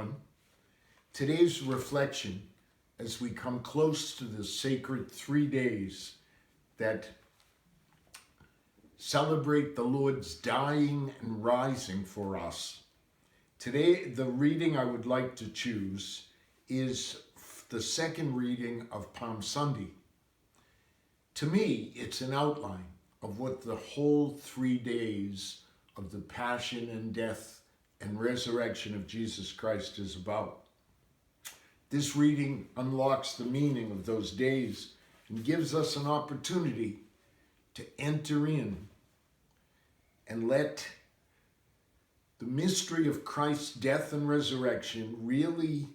everyone. Today's reflection, as we come close to the sacred 3 days that celebrate the Lord's dying and rising for us. Today, the reading I would like to choose is the second reading of Palm Sunday. To me, it's an outline of what the whole 3 days of the passion and death and resurrection of Jesus Christ is about. This reading unlocks the meaning of those days and gives us an opportunity to enter in and let the mystery of Christ's death and resurrection really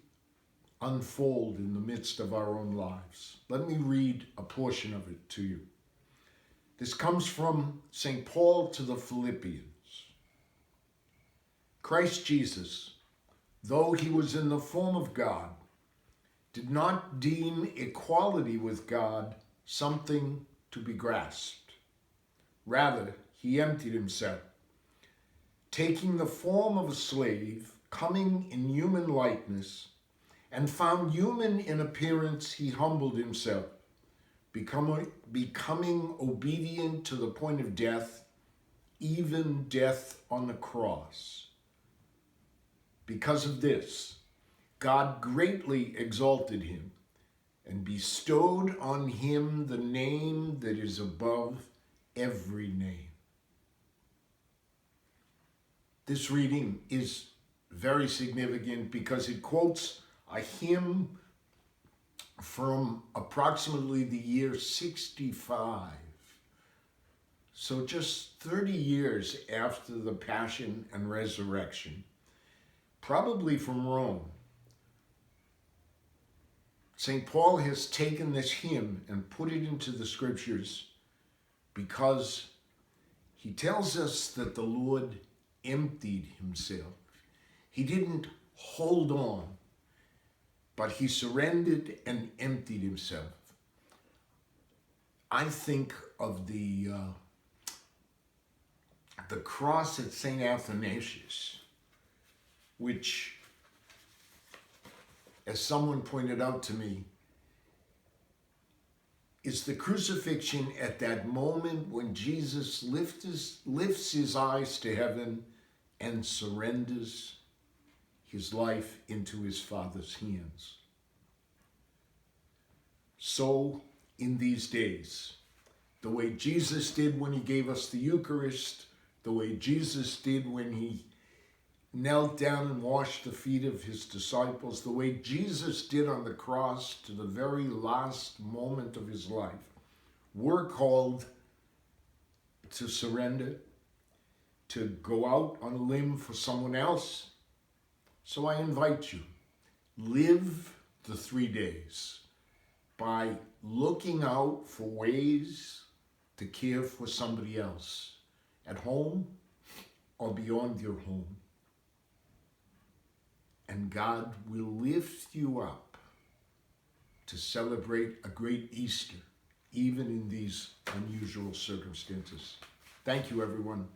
unfold in the midst of our own lives. Let me read a portion of it to you. This comes from St. Paul to the Philippians. Christ Jesus, though he was in the form of God, did not deem equality with God something to be grasped. Rather, he emptied himself, taking the form of a slave, coming in human likeness, and found human in appearance, he humbled himself, becoming obedient to the point of death, even death on the cross. Because of this, God greatly exalted him and bestowed on him the name that is above every name. This reading is very significant because it quotes a hymn from approximately the year 65. So just 30 years after the Passion and Resurrection, probably from Rome. St. Paul has taken this hymn and put it into the scriptures because he tells us that the Lord emptied himself. He didn't hold on, but he surrendered and emptied himself. I think of the cross at St. Athanasius, which, as someone pointed out to me, is the crucifixion at that moment when Jesus lifts his eyes to heaven and surrenders his life into his Father's hands. So, in these days, the way Jesus did when he gave us the Eucharist, the way Jesus did when he knelt down and washed the feet of his disciples, the way Jesus did on the cross to the very last moment of his life, we're called to surrender, to go out on a limb for someone else. So I invite you, live the 3 days by looking out for ways to care for somebody else, at home or beyond your home. And God will lift you up to celebrate a great Easter, even in these unusual circumstances. Thank you, everyone.